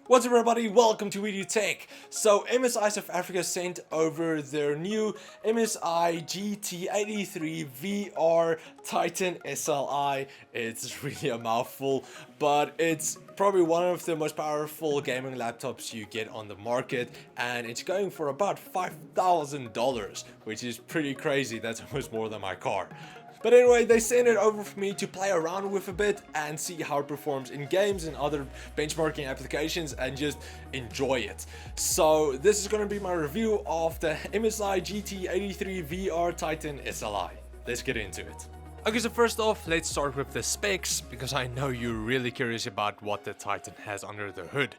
What's up everybody, welcome to RebelTech. So MSI South Africa sent over their new MSI GT83 VR Titan SLI. It's really a mouthful, but it's probably one of the most powerful gaming laptops you get on the market, and it's going for about $5,000, which is pretty crazy. That's almost more than my car. But anyway, they sent it over for me to play around with a bit and see how it performs in games and other benchmarking applications and just enjoy it. So this is going to be my review of the MSI GT83 VR Titan SLI. Let's get into it. Okay, so first off, let's start with the specs, because I know you're really curious about what the Titan has under the hood.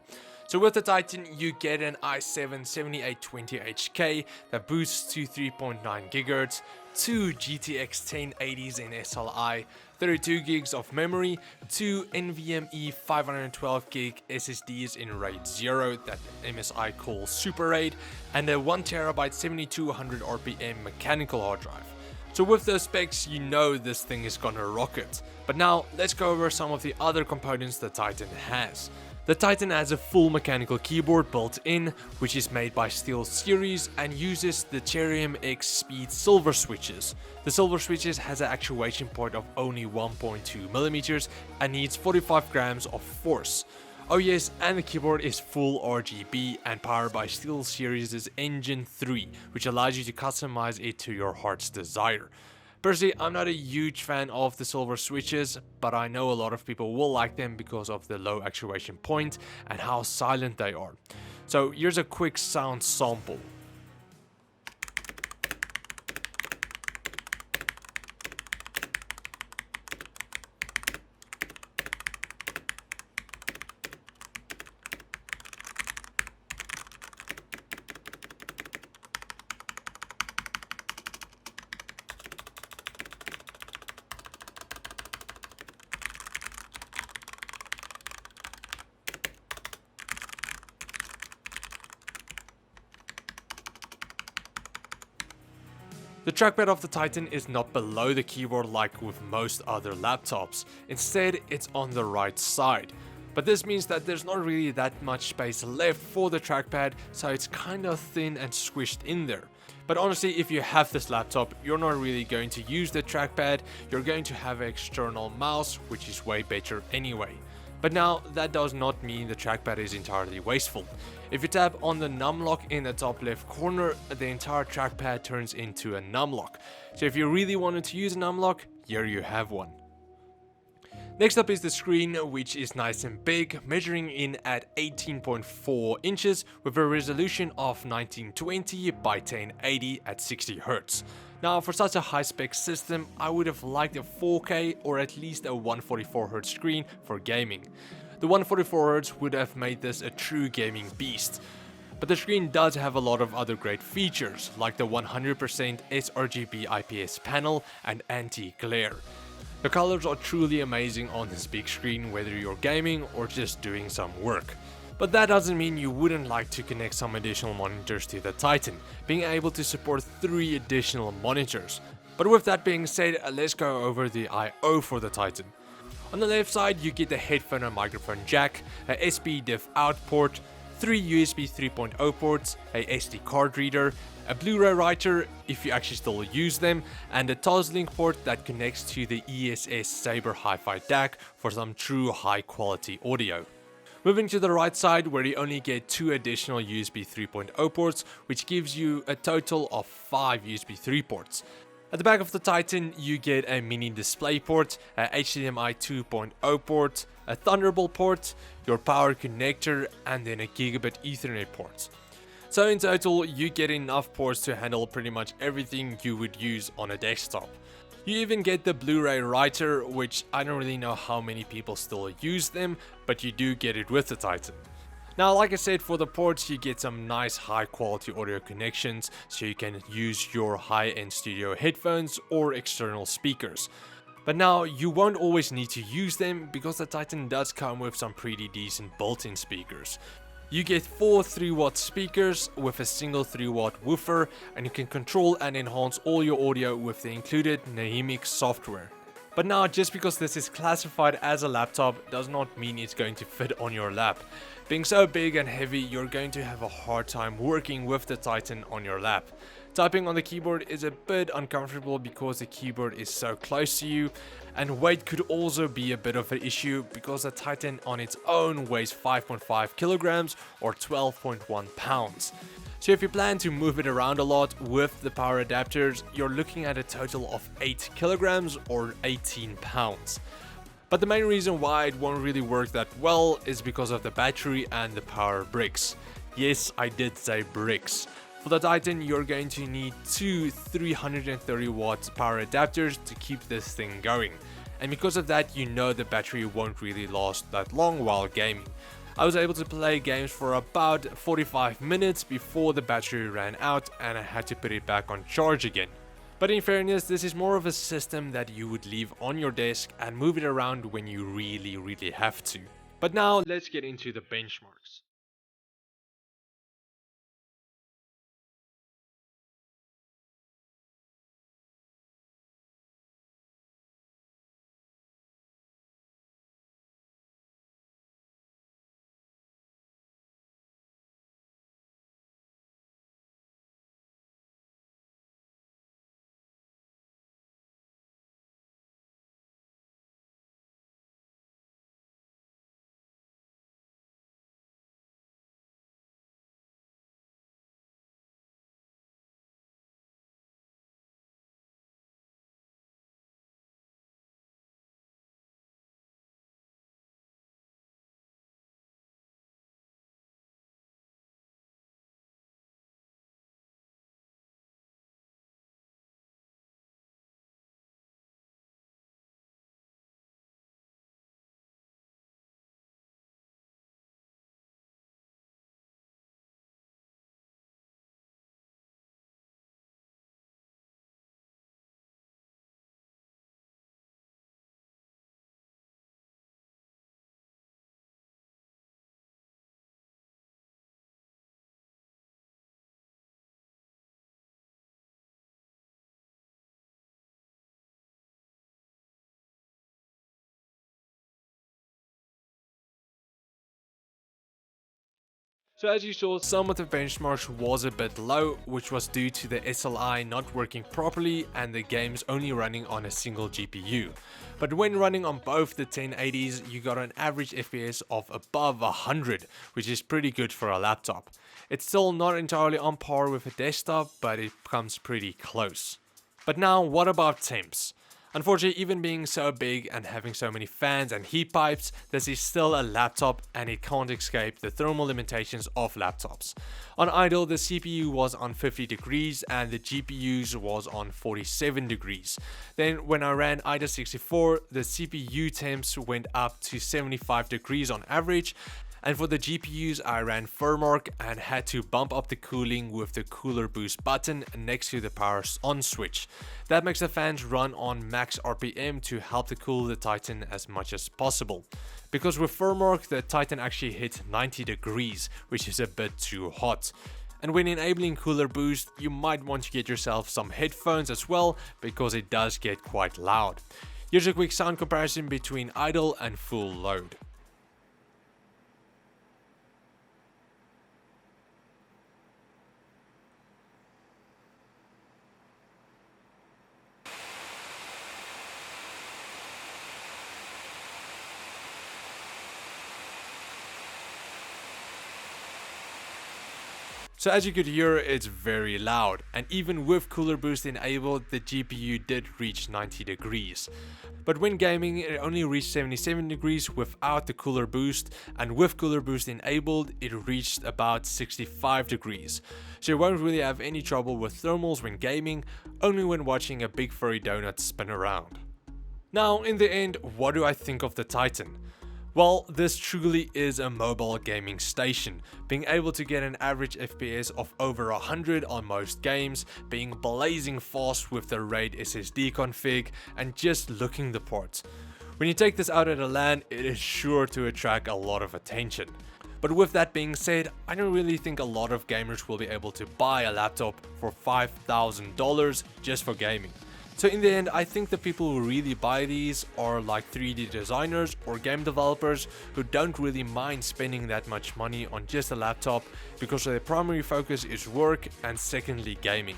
So with the Titan, you get an i7-7820HK that boosts to 3.9 GHz, two GTX 1080s in SLI, 32 gigs of memory, two NVMe 512GB SSDs in RAID 0 that MSI calls Super RAID, and a 1TB 7200 RPM mechanical hard drive. So with those specs, you know this thing is gonna rocket. But now, let's go over some of the other components the Titan has. The Titan has a full mechanical keyboard built in, which is made by SteelSeries and uses the Cherry X Speed silver switches. The silver switches has an actuation point of only 1.2mm and needs 45 grams of force. Oh yes, and the keyboard is full RGB and powered by SteelSeries' Engine 3, which allows you to customize it to your heart's desire. Personally, I'm not a huge fan of the silver switches, but I know a lot of people will like them because of the low actuation point and how silent they are. So here's a quick sound sample. The trackpad of the Titan is not below the keyboard like with most other laptops. Instead, it's on the right side. But this means that there's not really that much space left for the trackpad, so it's kind of thin and squished in there. But honestly, if you have this laptop, you're not really going to use the trackpad, you're going to have an external mouse, which is way better anyway. But now, that does not mean the trackpad is entirely wasteful. If you tap on the numlock in the top left corner, the entire trackpad turns into a numlock. So if you really wanted to use a numlock, here you have one. Next up is the screen, which is nice and big, measuring in at 18.4 inches with a resolution of 1920 by 1080 at 60 Hz. Now, for such a high-spec system, I would have liked a 4K or at least a 144Hz screen for gaming. The 144Hz would have made this a true gaming beast. But the screen does have a lot of other great features, like the 100% sRGB IPS panel and anti-glare. The colors are truly amazing on this big screen, whether you're gaming or just doing some work. But that doesn't mean you wouldn't like to connect some additional monitors to the Titan, being able to support 3 additional monitors. But with that being said, let's go over the I/O for the Titan. On the left side, you get the headphone and microphone jack, a SPDIF out port, 3 USB 3.0 ports, a SD card reader, a Blu-ray writer if you actually still use them, and a Toslink port that connects to the ESS Sabre Hi-Fi DAC for some true high quality audio. Moving to the right side, where you only get 2 additional USB 3.0 ports, which gives you a total of 5 USB 3 ports. At the back of the Titan, you get a mini display port, a HDMI 2.0 port, a Thunderbolt port, your power connector, and then a gigabit Ethernet port. So in total, you get enough ports to handle pretty much everything you would use on a desktop. You even get the Blu-ray writer, which I don't really know how many people still use them, but you do get it with the Titan. Now, like I said, for the ports, you get some nice high quality audio connections, so you can use your high-end studio headphones or external speakers. But now, you won't always need to use them, because the Titan does come with some pretty decent built-in speakers. You get 4 3-watt speakers with a single 3-watt woofer, and you can control and enhance all your audio with the included Naimic software. But now, just because this is classified as a laptop does not mean it's going to fit on your lap. Being so big and heavy, you're going to have a hard time working with the Titan on your lap. Typing on the keyboard is a bit uncomfortable because the keyboard is so close to you, and weight could also be a bit of an issue because the Titan on its own weighs 5.5 kilograms or 12.1 pounds. So if you plan to move it around a lot with the power adapters, you're looking at a total of 8 kilograms or 18 pounds. But the main reason why it won't really work that well is because of the battery and the power bricks. Yes, I did say bricks. For the Titan, you're going to need two 330 watt power adapters to keep this thing going. And because of that, you know the battery won't really last that long while gaming. I was able to play games for about 45 minutes before the battery ran out and I had to put it back on charge again. But in fairness, this is more of a system that you would leave on your desk and move it around when you really have to. But now let's get into the benchmarks. So as you saw, some of the benchmarks was a bit low, which was due to the SLI not working properly and the games only running on a single GPU. But when running on both the 1080s, you got an average FPS of above 100, which is pretty good for a laptop. It's still not entirely on par with a desktop, but it comes pretty close. But now, what about Temps? Unfortunately, even being so big and having so many fans and heat pipes, this is still a laptop and it can't escape the thermal limitations of laptops. On idle, the CPU was on 50 degrees and the GPUs was on 47 degrees. Then when I ran IDA 64, the CPU temps went up to 75 degrees on average. And for the GPUs, I ran Firmark and had to bump up the cooling with the cooler boost button next to the power on switch. That makes the fans run on max RPM to help to cool the Titan as much as possible. Because with Firmark, the Titan actually hit 90 degrees, which is a bit too hot. And when enabling cooler boost, you might want to get yourself some headphones as well, because it does get quite loud. Here's a quick sound comparison between idle and full load. So as you could hear, it's very loud, and even with cooler boost enabled, the GPU did reach 90 degrees. But when gaming, it only reached 77 degrees without the cooler boost, and with cooler boost enabled, it reached about 65 degrees. So you won't really have any trouble with thermals when gaming, only when watching a big furry donut spin around. Now, in the end, what do I think of the Titan? Well, this truly is a mobile gaming station, being able to get an average FPS of over 100 on most games, being blazing fast with the RAID SSD config, and just looking the part. When you take this out at a LAN, it is sure to attract a lot of attention. But with that being said, I don't really think a lot of gamers will be able to buy a laptop for $5,000 just for gaming. So in the end, I think the people who really buy these are like 3D designers or game developers who don't really mind spending that much money on just a laptop because their primary focus is work and secondly gaming.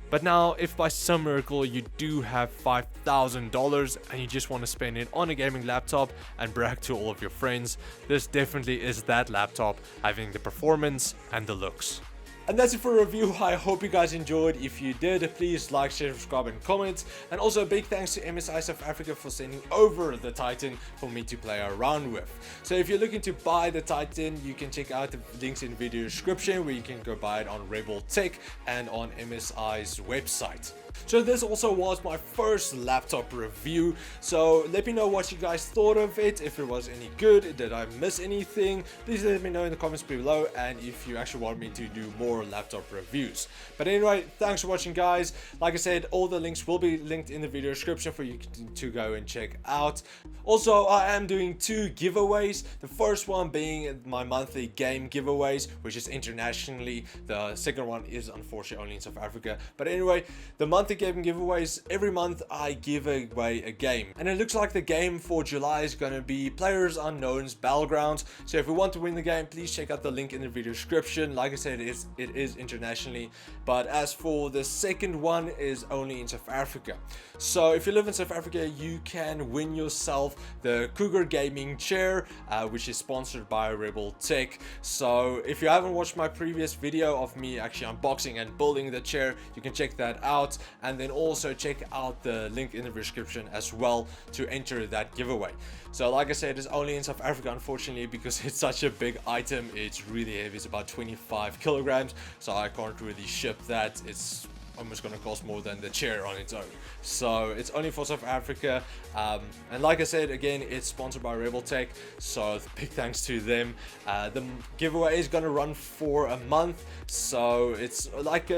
But now, if by some miracle you do have $5,000 and you just want to spend it on a gaming laptop and brag to all of your friends, this definitely is that laptop, having the performance and the looks. And that's it for a review. I hope you guys enjoyed. If you did, please like, share, subscribe and comment. And also a big thanks to MSI South Africa for sending over the Titan for me to play around with. So if you're looking to buy the Titan, you can check out the links in the video description where you can go buy it on RebelTech and on MSI's website. So this also was my first laptop review, so let me know what you guys thought of it, if it was any good, did I miss anything, please let me know in the comments below, and if you actually want me to do more laptop reviews. But anyway, thanks for watching guys. Like I said, all the links will be linked in the video description for you to go and check out. Also, I am doing 2 giveaways, the first one being my monthly game giveaways, which is internationally. The second one is unfortunately only in South Africa. But anyway, the monthly game giveaways, every month I give away a game, and it looks like the game for July is going to be Players Unknown's Battlegrounds. So if you want to win the game, please check out the link in the video description. Like I said, it is internationally, but as for the second one is only in South Africa. So if you live in South Africa, you can win yourself the Cougar gaming chair, which is sponsored by RebelTech. So if you haven't watched my previous video of me actually unboxing and building the chair, you can check that out, and then also check out the link in the description as well to enter that giveaway. So like I said, it's only in South Africa unfortunately because it's such a big item. It's really heavy, it's about 25 kilograms, so I can't really ship that. It's almost gonna cost more than the chair on its own, so it's only for South Africa. And like I said, again, it's sponsored by RebelTech, so big thanks to them. The giveaway is gonna run for a month, so it's like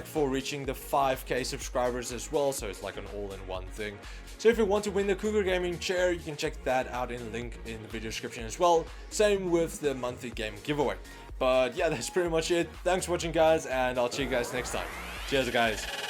for reaching the 5k subscribers as well, so it's like an all-in-one thing. So if you want to win the Cougar gaming chair, you can check that out in the link in the video description as well. Same with the monthly game giveaway. But yeah, that's pretty much it. Thanks for watching guys, and I'll see you guys next time. Cheers guys.